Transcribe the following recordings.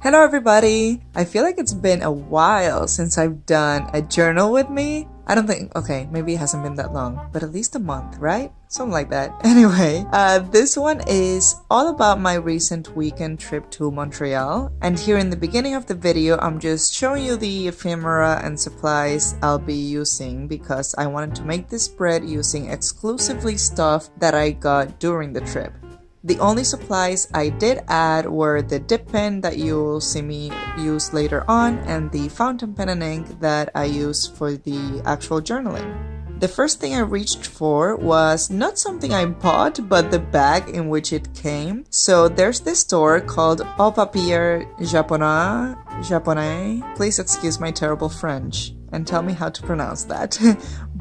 Hello everybody! I feel like it's been a while since I've done a journal with me. I don't think, okay, maybe it hasn't been that long, but at least a month, right? Something like that. Anyway, this one is all about my recent weekend trip to Montreal. And here in the beginning of the video, I'm just showing you the ephemera and supplies I'll be using because I wanted to make this spread using exclusively stuff that I got during the trip. The only supplies I did add were the dip pen that you'll see me use later on and the fountain pen and ink that I use for the actual journaling. The first thing I reached for was not something I bought, but the bag in which it came. So there's this store called Papier Japonais. Please excuse my terrible French and tell me how to pronounce that.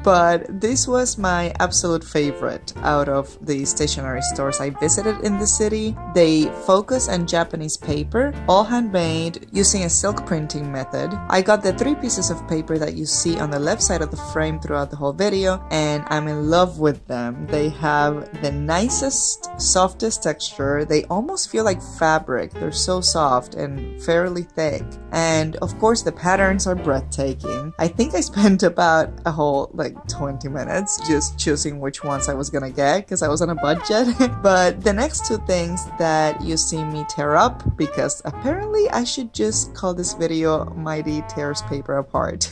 But this was my absolute favorite out of the stationery stores I visited in the city. They focus on Japanese paper, all handmade, using a silk printing method. I got the 3 pieces of paper that you see on the left side of the frame throughout the whole video, and I'm in love with them. They have the nicest, softest texture. They almost feel like fabric. They're so soft and fairly thick. And of course the patterns are breathtaking. I think I spent about a whole 20 minutes just choosing which ones I was gonna get because I was on a budget. But the next 2 things that you see me tear up, because apparently I should just call this video Maydi tears paper apart.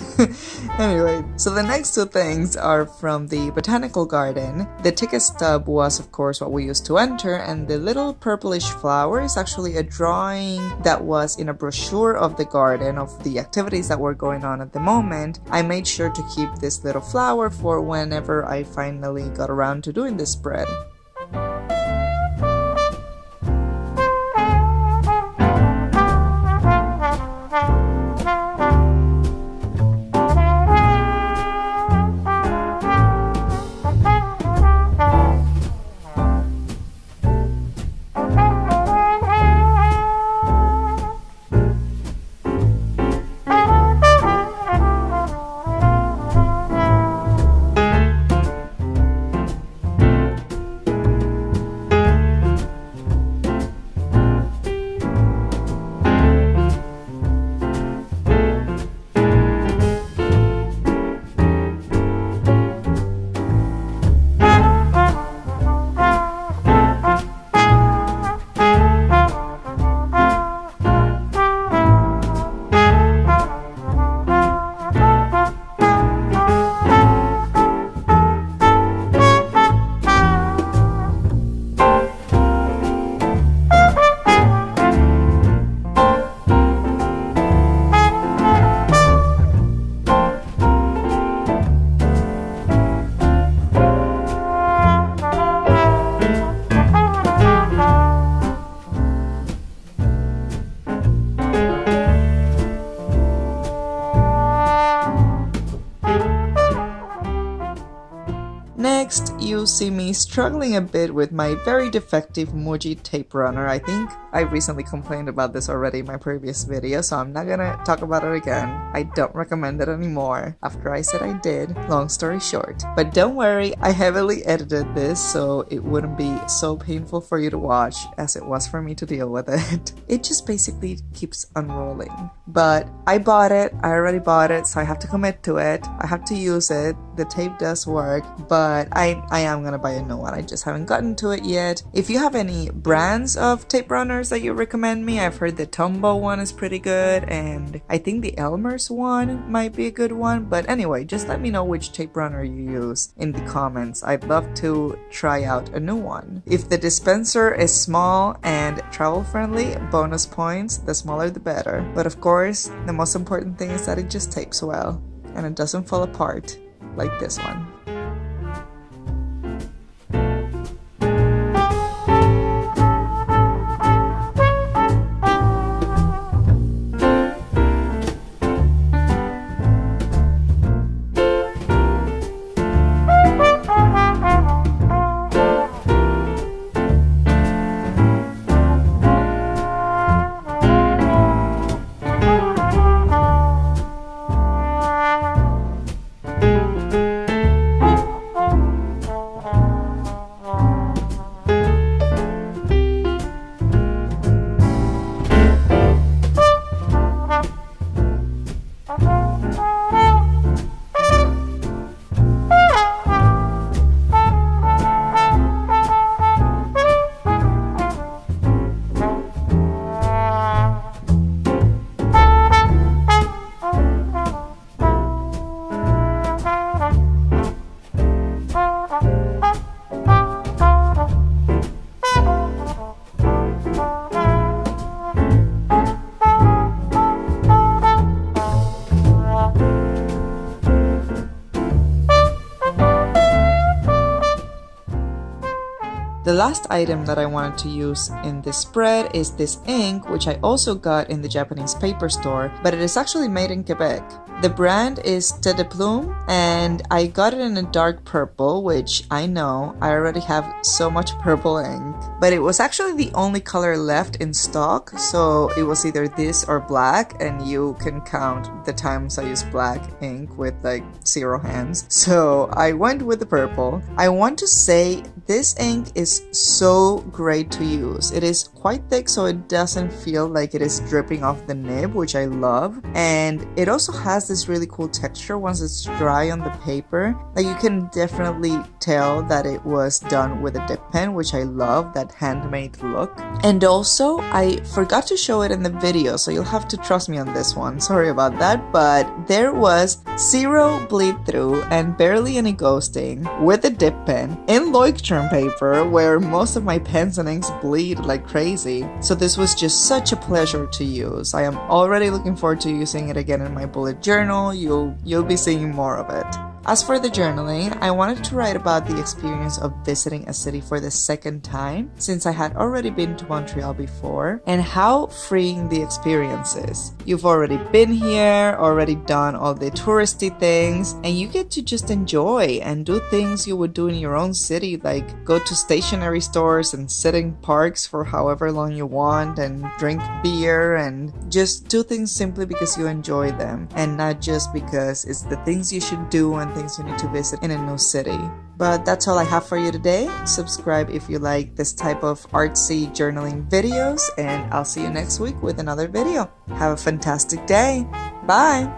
Anyway, so the next 2 things are from the botanical garden. The ticket stub was of course what we used to enter, and the little purplish flower is actually a drawing that was in a brochure of the garden of the activities that were going on at the moment. I made sure to keep this little flower for whenever I finally got around to doing this spread. Next, you see me struggling a bit with my very defective Muji tape runner. I think I recently complained about this already in my previous video, so I'm not gonna talk about it again. I don't recommend it anymore after I said I did, long story short. But don't worry, I heavily edited this so it wouldn't be so painful for you to watch as it was for me to deal with it. It just basically keeps unrolling. But I bought it, I already bought it, so I have to commit to it. I have to use it. The tape does work, but I am gonna buy a new one. I just haven't gotten to it yet. If you have any brands of tape runners that you recommend me, I've heard the Tombow one is pretty good, and I think the Elmer's one might be a good one. But anyway, just let me know which tape runner you use in the comments. I'd love to try out a new one. If the dispenser is small and travel friendly, bonus points. The smaller the better. But of course, the most important thing is that it just tapes well and it doesn't fall apart like this one. The last item that I wanted to use in this spread is this ink, which I also got in the Japanese paper store, but it is actually made in Quebec. The brand is Tete de Plume, and I got it in a dark purple, which I know I already have so much purple ink, but it was actually the only color left in stock, so it was either this or black, and you can count the times I used black ink with like 0 hands. So I went with the purple. I want to say this ink is so great to use. It is quite thick, so it doesn't feel like it is dripping off the nib, which I love, and it also has this really cool texture once it's dry on the paper. Like, you can definitely tell that it was done with a dip pen, which I love, that handmade look. And also, I forgot to show it in the video, so you'll have to trust me on this one. Sorry about that, but there was 0 bleed through and barely any ghosting with a dip pen in Leuchtturm paper, where most of my pens and inks bleed like crazy. So this was just such a pleasure to use. I am already looking forward to using it again in my bullet journal. You'll be seeing more of it. As for the journaling, I wanted to write about the experience of visiting a city for the second time, since I had already been to Montreal before, and how freeing the experience is. You've already been here, already done all the touristy things, and you get to just enjoy and do things you would do in your own city, like go to stationery stores and sit in parks for however long you want and drink beer and just do things simply because you enjoy them, and not just because it's the things you should do and things you need to visit in a new city. But that's all I have for you today. Subscribe if you like this type of artsy journaling videos, and I'll see you next week with another video. Have a fantastic day. Bye!